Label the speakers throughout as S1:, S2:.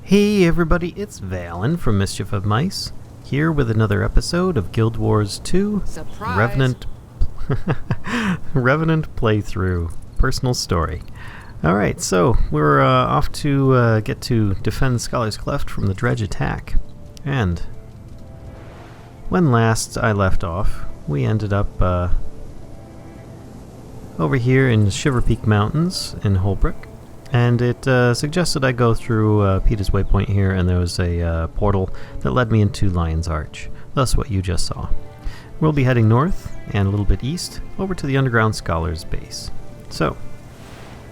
S1: Hey everybody, it's Vallen from Mischief of Mice, here with another episode of Guild Wars 2
S2: Surprise.
S1: Revenant Revenant playthrough, personal story. Alright, so we're off to get to defend Scholar's Cleft from the Dredge attack. And when last I left off, we ended up over here in Shiver Peak Mountains in Holbrook. And it suggested I go through Peter's Waypoint here, and there was a portal that led me into Lion's Arch. Thus what you just saw. We'll be heading north, and a little bit east, over to the Underground Scholar's base. So,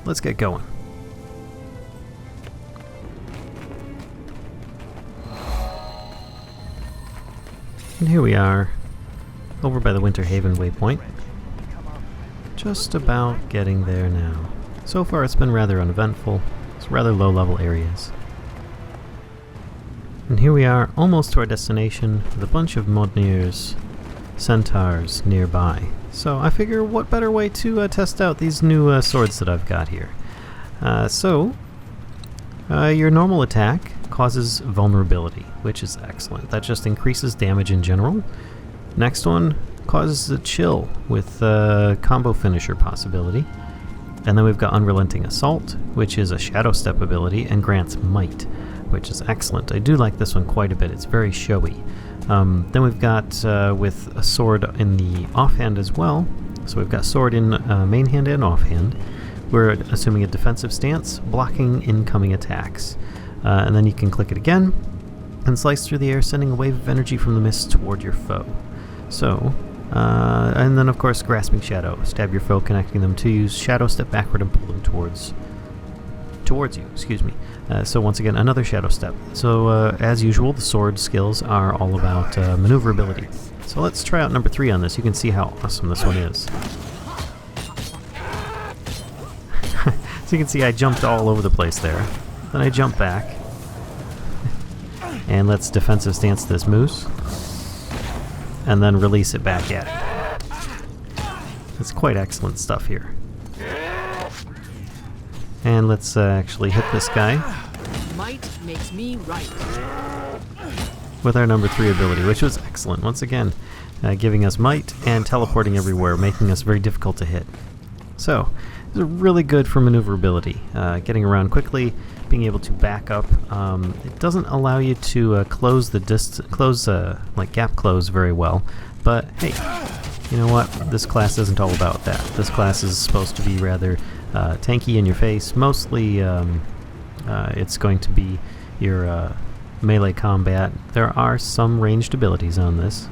S1: let's get going. And here we are, over by the Winter Haven Waypoint. Just about getting there now. So far it's been rather uneventful. It's rather low-level areas. And here we are, almost to our destination, with a bunch of Modnir's centaurs nearby. So I figure what better way to test out these new swords that I've got here. Your normal attack causes vulnerability, which is excellent. That just increases damage in general. Next one causes a chill with combo finisher possibility. And then we've got Unrelenting Assault, which is a Shadow Step ability, and grants Might, which is excellent. I do like this one quite a bit. It's very showy. Then we've got with a sword in the offhand as well. So we've got sword in main hand and offhand. We're assuming a defensive stance, blocking incoming attacks. And then you can click it again and slice through the air, sending a wave of energy from the mist toward your foe. So, and then of course Grasping Shadow. Stab your foe, connecting them to you. Shadow Step backward and pull them towards you, excuse me. So once again, another Shadow Step. So as usual, the sword skills are all about maneuverability. So let's try out number 3 on this. You can see how awesome this one is. So you can see I jumped all over the place there. Then I jump back. And let's defensive stance this moose. And then release it back at it. It's quite excellent stuff here. And let's actually hit this guy.
S2: Might makes me right.
S1: With our number 3 ability, which was excellent. Once again, giving us might and teleporting everywhere, making us very difficult to hit. So, it's really good for maneuverability. Getting around quickly, being able to back up. It doesn't allow you to close the like gap close very well, but hey, you know what? This class isn't all about that. This class is supposed to be rather tanky in your face. Mostly, it's going to be your melee combat. There are some ranged abilities on this.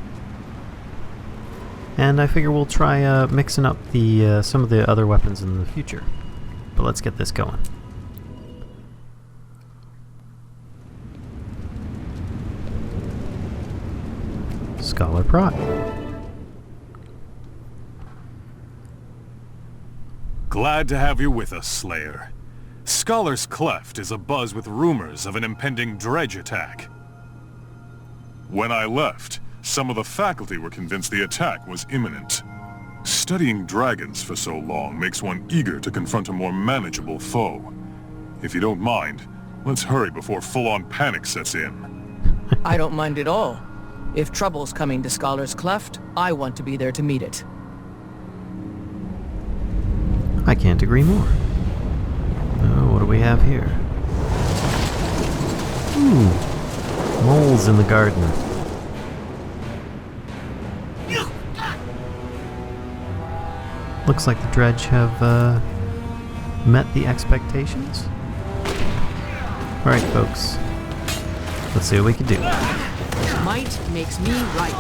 S1: And I figure we'll try mixing up the some of the other weapons in the future. But let's get this going. Scholar Pride.
S3: Glad to have you with us, Slayer. Scholar's Cleft is abuzz with rumors of an impending Dredge attack. When I left, some of the faculty were convinced the attack was imminent. Studying dragons for so long makes one eager to confront a more manageable foe. If you don't mind, let's hurry before full-on panic sets in.
S2: I don't mind at all. If trouble's coming to Scholar's Cleft, I want to be there to meet it.
S1: I can't agree more. Oh, what do we have here? Ooh, moles in the garden. Looks like the Dredge have met the expectations. Alright folks, let's see what we can do.
S2: Might makes me right.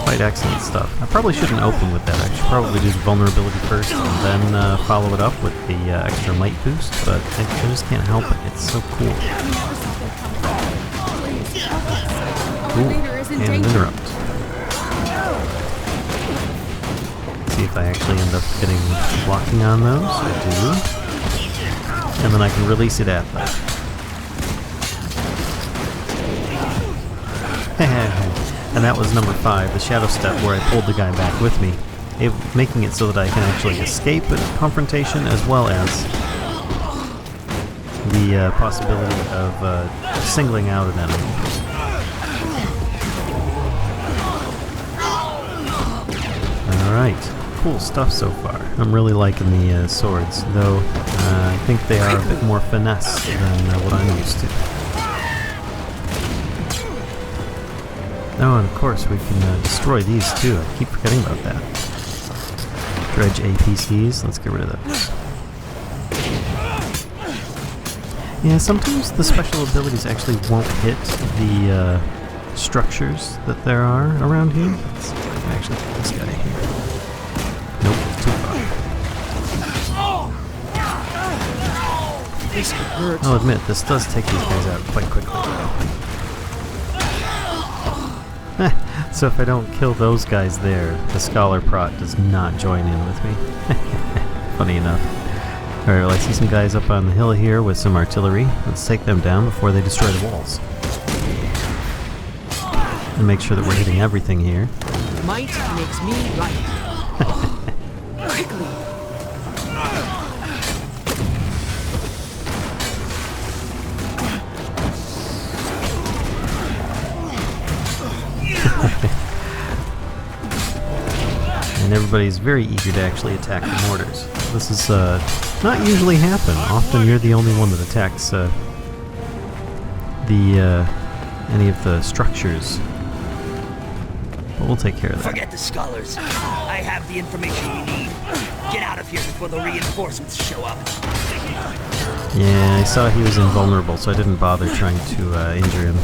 S1: Quite excellent stuff. I probably shouldn't open with that. I should probably do the vulnerability first and then follow it up with the extra might boost, but I just can't help it. It's so cool. Ooh, and interrupt. See if I actually end up getting blocking on those. I do. And then I can release it at them. And that was number 5, the Shadow Step, where I pulled the guy back with me, making it so that I can actually escape a confrontation as well as the possibility of singling out an enemy. Alright, cool stuff so far. I'm really liking the swords, though I think they are a bit more finesse than what I'm used to. Oh, and of course we can destroy these too. I keep forgetting about that. Dredge APCs, let's get rid of those. Yeah, sometimes the special abilities actually won't hit the structures that there are around here. Let's see if I can actually get this guy here. Nope, too far.
S2: This hurts.
S1: I'll admit, this does take these guys out quite quickly though. So if I don't kill those guys there, the Scholar Prot does not join in with me. Funny enough. Alright, well I see some guys up on the hill here with some artillery. Let's take them down before they destroy the walls. And make sure that we're hitting everything here.
S2: Might makes me right. Quickly.
S1: And everybody's very eager to actually attack the mortars. This is not usually happen. Often you're the only one that attacks any of the structures. But we'll take care of that.
S4: Forget the scholars. I have the information you need. Get out of here before the reinforcements show up.
S1: Yeah, I saw he was invulnerable, so I didn't bother trying to injure him.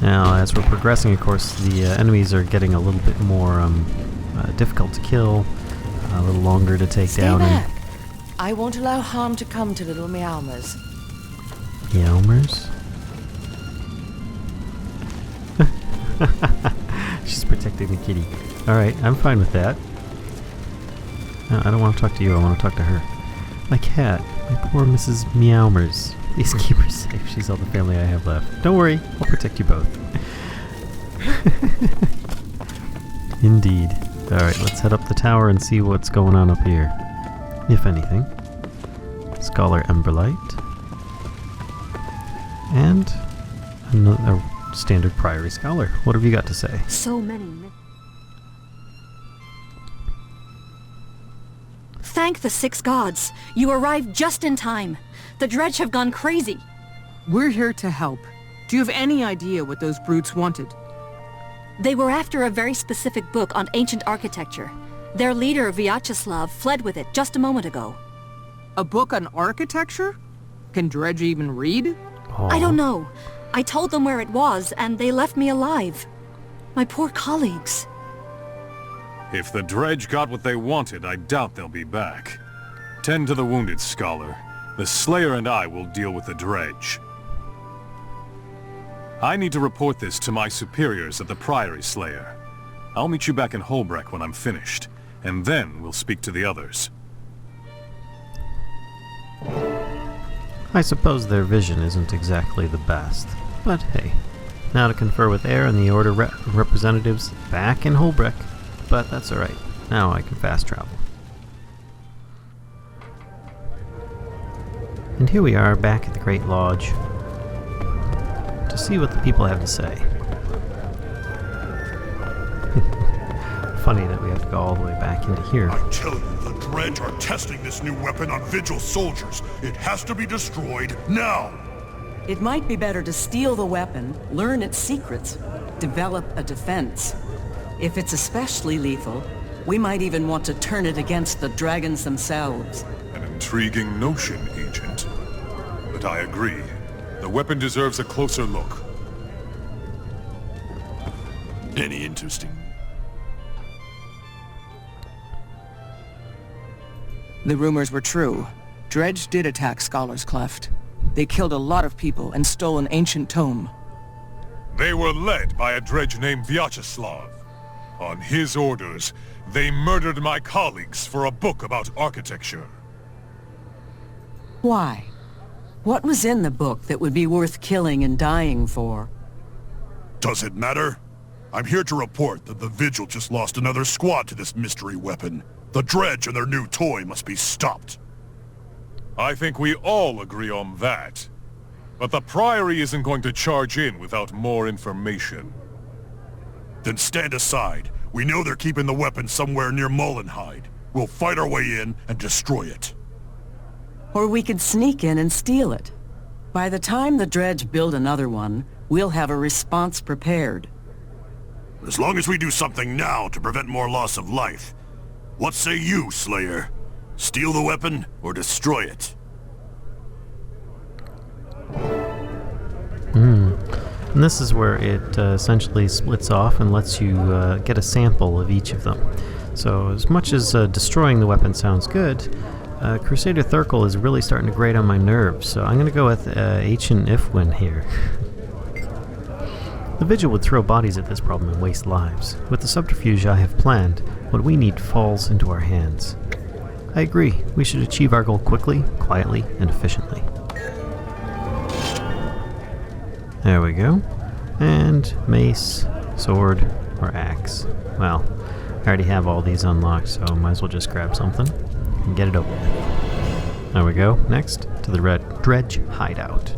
S1: Now, as we're progressing, of course, the enemies are getting a little bit more difficult to kill, a little longer to take
S5: Stay
S1: down.
S5: back. I won't allow harm to come to little Meowmers.
S1: Meowmers? She's protecting the kitty. Alright, I'm fine with that. No, I don't want to talk to you, I want to talk to her. My cat, my poor Mrs. Meowmers. Please keep her safe. She's all the family I have left. Don't worry, I'll protect you both. Indeed. Alright, let's head up the tower and see what's going on up here. If anything. Scholar Emberlight. And a standard Priory Scholar. What have you got to say?
S6: So many. Thank the 6 gods. You arrived just in time. The Dredge have gone crazy.
S2: We're here to help. Do you have any idea what those brutes wanted?
S6: They were after a very specific book on ancient architecture. Their leader, Vyacheslav, fled with it just a moment ago.
S2: A book on architecture? Can Dredge even read?
S6: I don't know. I told them where it was, and they left me alive. My poor colleagues.
S3: If the Dredge got what they wanted, I doubt they'll be back. Tend to the wounded, Scholar. The Slayer and I will deal with the Dredge. I need to report this to my superiors at the Priory Slayer. I'll meet you back in Holbreck when I'm finished, and then we'll speak to the others.
S1: I suppose their vision isn't exactly the best, but hey. Now to confer with Air and the Order representatives back in Holbreck, but that's alright. Now I can fast travel. And here we are back at the Great Lodge to see what the people have to say. Funny that we have to go all the way back into here.
S7: I tell you, the Dredge are testing this new weapon on Vigil soldiers. It has to be destroyed now!
S8: It might be better to steal the weapon, learn its secrets, develop a defense. If it's especially lethal, we might even want to turn it against the dragons themselves.
S3: An intriguing notion, Agent. But I agree. The weapon deserves a closer look.
S7: Any interesting?
S2: The rumors were true. Dredge did attack Scholar's Cleft. They killed a lot of people and stole an ancient tome.
S3: They were led by a Dredge named Vyacheslav. On his orders, they murdered my colleagues for a book about architecture.
S8: Why? What was in the book that would be worth killing and dying for?
S7: Does it matter? I'm here to report that the Vigil just lost another squad to this mystery weapon. The Dredge and their new toy must be stopped.
S3: I think we all agree on that. But the Priory isn't going to charge in without more information.
S7: Then stand aside. We know they're keeping the weapon somewhere near Mullenhide. We'll fight our way in and destroy it.
S8: Or we could sneak in and steal it. By the time the Dredge build another one, we'll have a response prepared.
S7: As long as we do something now to prevent more loss of life. What say you, Slayer? Steal the weapon or destroy it?
S1: And this is where it essentially splits off and lets you get a sample of each of them. So as much as destroying the weapon sounds good, Crusader Thurkel is really starting to grate on my nerves, so I'm going to go with Ancient Ifwin here. The Vigil would throw bodies at this problem and waste lives. With the subterfuge I have planned, what we need falls into our hands. I agree, we should achieve our goal quickly, quietly, and efficiently. There we go. And mace, sword, or axe. Well, I already have all these unlocked, so might as well just grab something and get it over with. There we go. Next, to the Dredge hideout.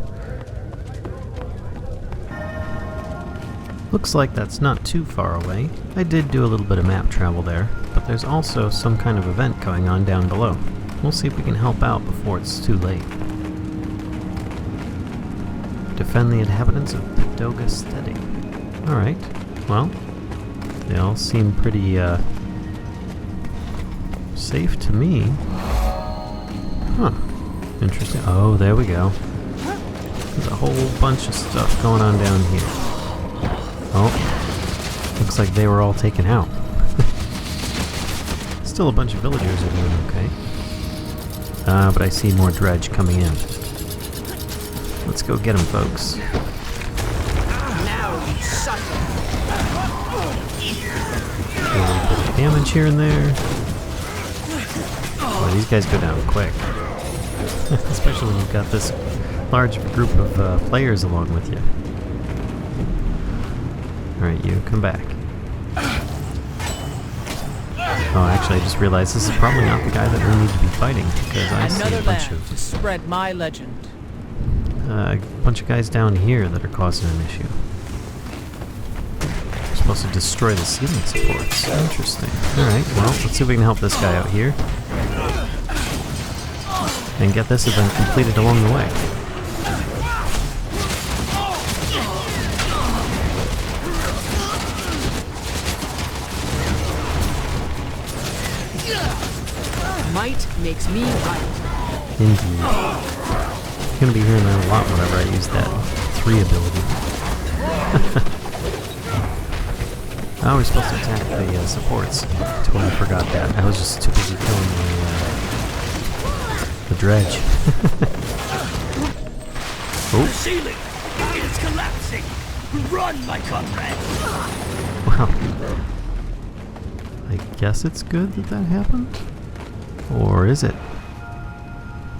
S1: Looks like that's not too far away. I did do a little bit of map travel there, but there's also some kind of event going on down below. We'll see if we can help out before it's too late. Defend the inhabitants of Padoga Steady. Alright, well, they all seem pretty, safe to me. Huh. Interesting. Oh, there we go. There's a whole bunch of stuff going on down here. Oh, looks like they were all taken out. Still a bunch of villagers are doing okay. But I see more Dredge coming in. Let's go get them, folks.
S4: Now we suffer.
S1: A little bit of damage here and there. Boy, these guys go down quick. Especially when you've got this large group of players along with you. Alright, you, come back. Oh, actually, I just realized this is probably not the guy that we need to be fighting, because I see
S2: Another
S1: a bunch
S2: land to
S1: of
S2: spread my legend.
S1: a bunch of guys down here that are causing an issue. We're supposed to destroy the ceiling supports. Interesting. Alright, well, let's see if we can help this guy out here. And get this event completed along the way.
S2: Might makes me right.
S1: Indeed. I'm going to be hearing that a lot whenever I use that 3 ability. I was supposed to attack the supports. Totally forgot that. I was just too busy killing the Dredge.
S4: The ceiling! It is collapsing! Run, my comrade!
S1: Well, I guess it's good that that happened? Or is it?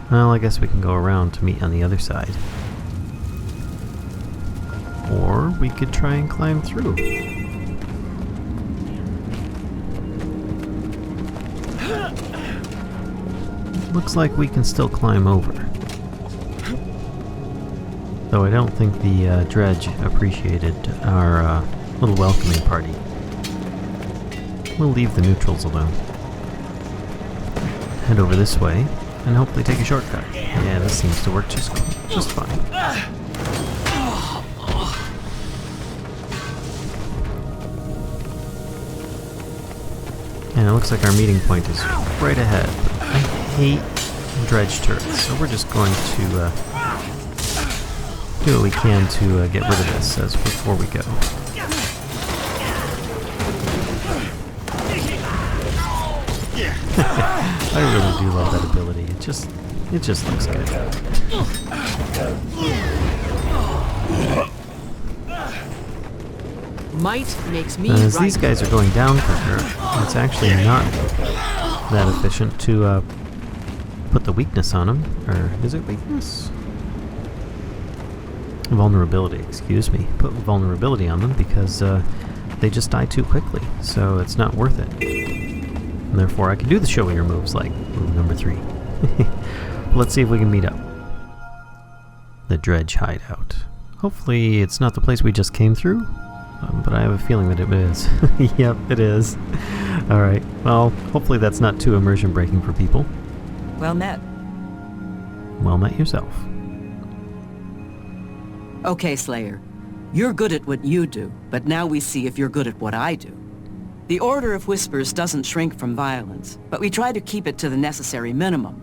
S1: Well, I guess we can go around to meet on the other side. Or we could try and climb through. Looks like we can still climb over. Though I don't think the Dredge appreciated our little welcoming party. We'll leave the neutrals alone. Head over this way, and hopefully take a shortcut. Yeah, this seems to work just fine. And it looks like our meeting point is right ahead. I hate Dredge turrets, so we're just going to do what we can to get rid of this as before we go. I really do love that ability. It just looks good.
S2: Might makes me
S1: As
S2: right.
S1: these guys are going down quicker, it's actually not that efficient to put the weakness on them. Or is it weakness? Vulnerability, excuse me. Put vulnerability on them because they just die too quickly, so it's not worth it. And therefore I can do the showier moves like move number 3. Let's see if we can meet up. The Dredge hideout. Hopefully it's not the place we just came through, but I have a feeling that it is. Yep, it is. Alright, well, hopefully that's not too immersion breaking for people.
S8: Well met.
S1: Well met yourself.
S8: Okay, Slayer. You're good at what you do, but now we see if you're good at what I do. The Order of Whispers doesn't shrink from violence, but we try to keep it to the necessary minimum.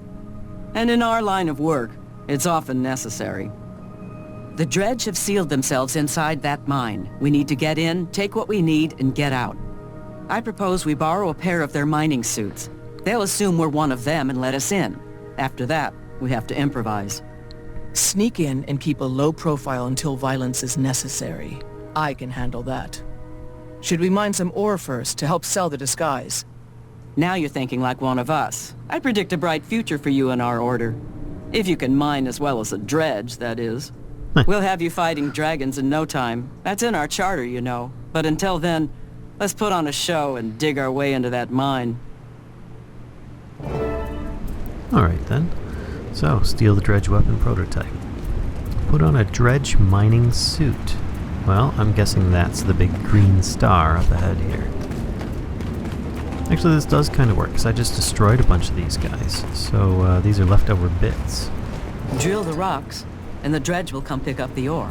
S8: And in our line of work, it's often necessary. The Dredge have sealed themselves inside that mine. We need to get in, take what we need, and get out. I propose we borrow a pair of their mining suits. They'll assume we're one of them and let us in. After that, we have to improvise.
S2: Sneak in and keep a low profile until violence is necessary. I can handle that. Should we mine some ore first to help sell the disguise?
S8: Now you're thinking like one of us. I predict a bright future for you in our order. If you can mine as well as a Dredge, that is. We'll have you fighting dragons in no time. That's in our charter, you know. But until then, let's put on a show and dig our way into that mine.
S1: Alright then. So, steal the Dredge weapon prototype. Put on a Dredge mining suit. Well, I'm guessing that's the big green star up ahead here. Actually, this does kind of work, because I just destroyed a bunch of these guys. So, these are leftover bits.
S8: Drill the rocks, and the Dredge will come pick up the ore.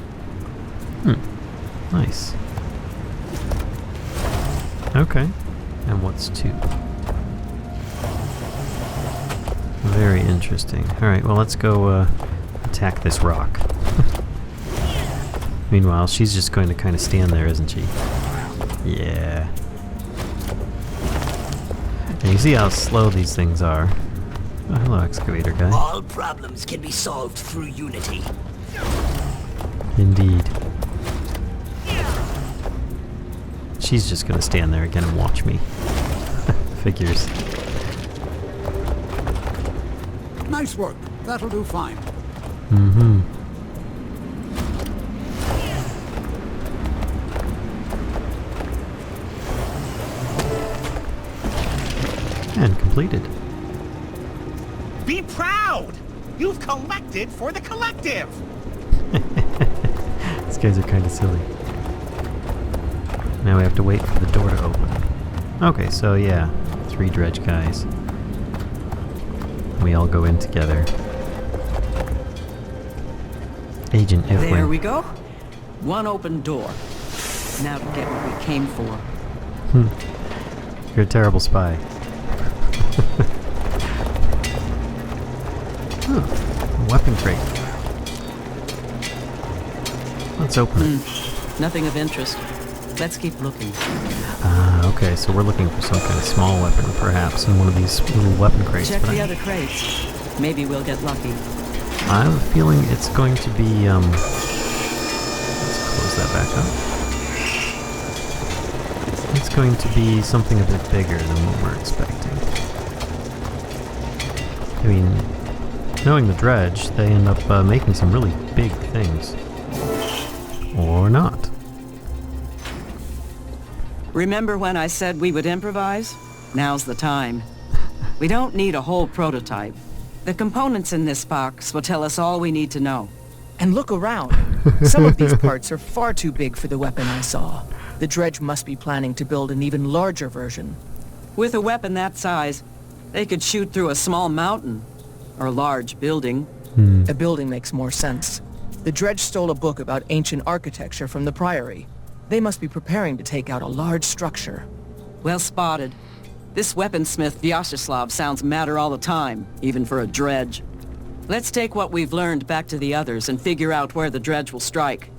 S1: Nice. Okay. And what's 2? Very interesting. Alright, well let's go attack this rock. Meanwhile, she's just going to kind of stand there, isn't she? Yeah. And you see how slow these things are. Oh, hello, excavator guy.
S4: All problems can be solved through unity.
S1: Indeed. She's just going to stand there again and watch me. Figures.
S9: Nice work. That'll do fine.
S1: Mm-hmm. And completed.
S10: Be proud! You've collected for the collective!
S1: These guys are kind of silly. Now we have to wait for the door to open. Okay, so yeah, 3 Dredge guys. We all go in together. Agent Ifwin.
S8: There we go. One open door. Now to get what we came for.
S1: You're a terrible spy. Huh, a weapon crate. Let's open it.
S8: Nothing of interest. Let's keep looking.
S1: Okay, so we're looking for some kind of small weapon, perhaps, in one of these little weapon crates.
S8: Check the other crates. Maybe we'll get lucky.
S1: I have a feeling it's going to be, let's close that back up. It's going to be something a bit bigger than what we're expecting. I mean, knowing the Dredge, they end up making some really big things. Or not.
S8: Remember when I said we would improvise? Now's the time. We don't need a whole prototype. The components in this box will tell us all we need to know.
S2: And look around. Some of these parts are far too big for the weapon I saw. The Dredge must be planning to build an even larger version.
S8: With a weapon that size, they could shoot through a small mountain. Or a large building.
S2: A building makes more sense. The Dredge stole a book about ancient architecture from the Priory. They must be preparing to take out a large structure.
S8: Well spotted. This weaponsmith Vyacheslav sounds madder all the time, even for a Dredge. Let's take what we've learned back to the others and figure out where the Dredge will strike.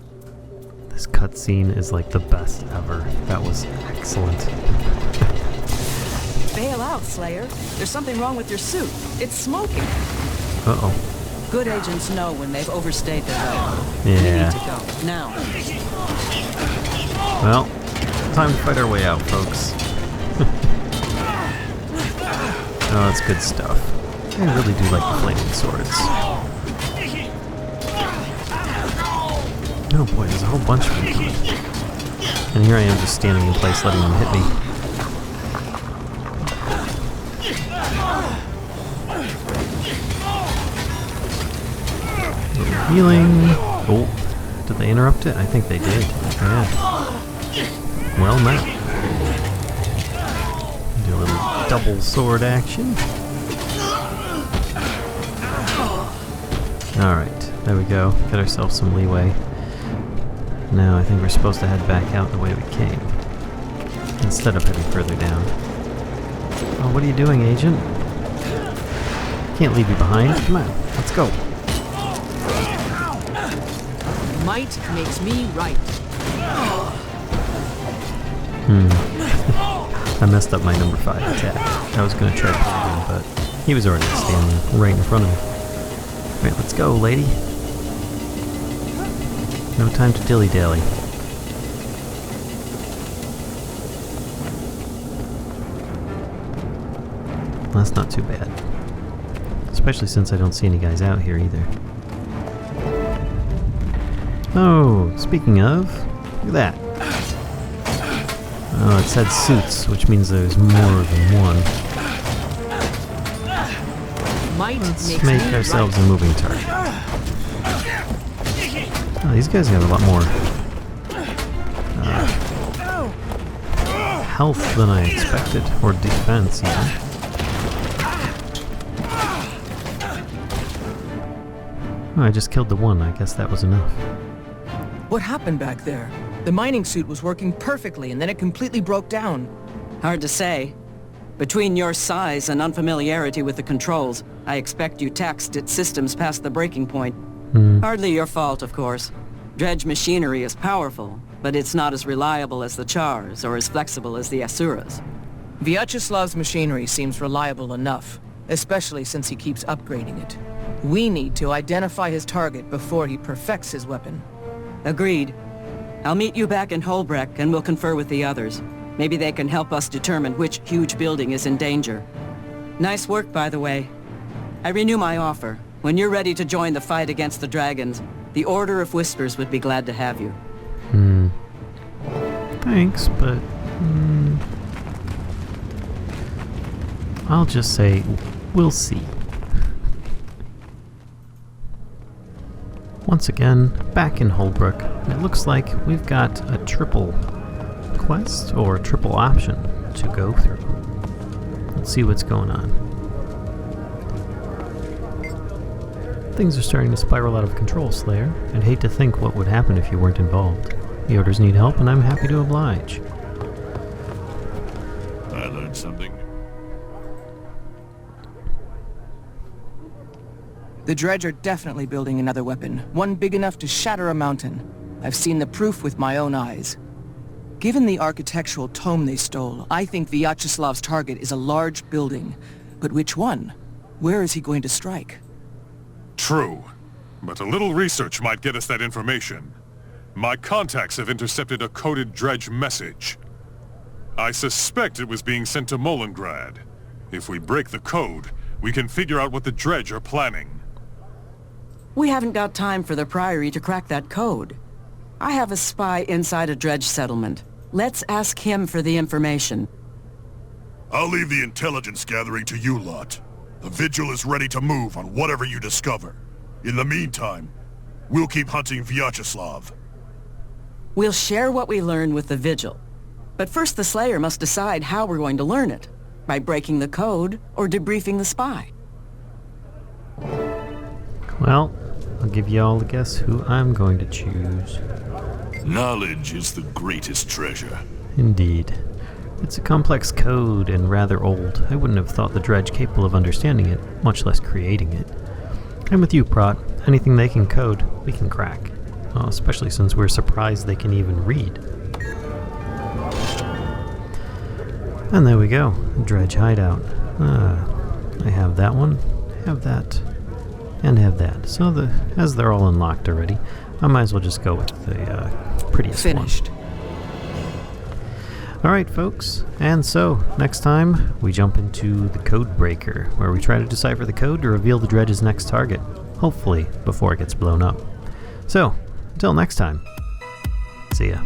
S1: This cutscene is like the best ever. That was excellent.
S8: Bail out, Slayer. There's something wrong with your suit. It's smoking.
S1: Uh-oh.
S8: Good agents know when they've overstayed their welcome.
S1: Yeah.
S8: We need to go, now.
S1: Well, time to fight our way out, folks. Oh, that's good stuff. I really do like the flaming swords. Oh boy, there's a whole bunch of them coming. And here I am just standing in place letting them hit me. Little healing. Oh, did they interrupt it? I think they did. Yeah. Well met. Do a little double sword action. Alright, there we go. Get ourselves some leeway. Now I think we're supposed to head back out the way we came, instead of heading further down. Oh, what are you doing, Agent? Can't leave you behind. Come on, let's go.
S2: Might makes me right.
S1: I messed up my number 5 attack. I was going to try to pull him, but he was already standing right in front of me. Alright, let's go, lady. No time to dilly-dally. That's not too bad. Especially since I don't see any guys out here either. Oh, speaking of, look at that. Oh, it said suits, which means there's more than one. Let's make ourselves a moving target. Oh, these guys have a lot more health than I expected, or defense even. Oh, I just killed the one. I guess that was enough.
S2: What happened back there? The mining suit was working perfectly, and then it completely broke down.
S8: Hard to say. Between your size and unfamiliarity with the controls, I expect you taxed its systems past the breaking point. Hardly your fault, of course. Dredge machinery is powerful, but it's not as reliable as the Chars or as flexible as the Asuras.
S2: Vyacheslav's machinery seems reliable enough, especially since he keeps upgrading it. We need to identify his target before he perfects his weapon.
S8: Agreed. I'll meet you back in Holbrecht and we'll confer with the others. Maybe they can help us determine which huge building is in danger. Nice work, by the way. I renew my offer. When you're ready to join the fight against the dragons, the Order of Whispers would be glad to have you.
S1: Thanks, but... I'll just say, we'll see. Once again, back in Holbrook, and it looks like we've got a triple quest, or a triple option, to go through. Let's see what's going on. Things are starting to spiral out of control, Slayer. I'd hate to think what would happen if you weren't involved. The Orders need help, and I'm happy to oblige.
S7: I learned something.
S2: The Dredge are definitely building another weapon, one big enough to shatter a mountain. I've seen the proof with my own eyes. Given the architectural tome they stole, I think Vyacheslav's target is a large building. But which one? Where is he going to strike?
S3: True, but a little research might get us that information. My contacts have intercepted a coded Dredge message. I suspect it was being sent to Molengrad. If we break the code, we can figure out what the Dredge are planning.
S8: We haven't got time for the Priory to crack that code. I have a spy inside a Dredge settlement. Let's ask him for the information.
S7: I'll leave the intelligence gathering to you lot. The Vigil is ready to move on whatever you discover. In the meantime, we'll keep hunting Vyacheslav.
S8: We'll share what we learn with the Vigil. But first the Slayer must decide how we're going to learn it. By breaking the code or debriefing the spy.
S1: Well, I'll give you all a guess who I'm going to choose.
S7: Knowledge is the greatest treasure.
S1: Indeed. It's a complex code and rather old. I wouldn't have thought the Dredge capable of understanding it, much less creating it. I'm with you, Prot. Anything they can code, we can crack. Especially since we're surprised they can even read. And there we go. Dredge hideout. I have that one, have that, and have that. So as they're all unlocked already, I might as well just go with the prettiest
S2: Finished.
S1: one. Alright folks, and so, next time, we jump into the Code Breaker, where we try to decipher the code to reveal the Dredge's next target, hopefully before it gets blown up. So, until next time, see ya.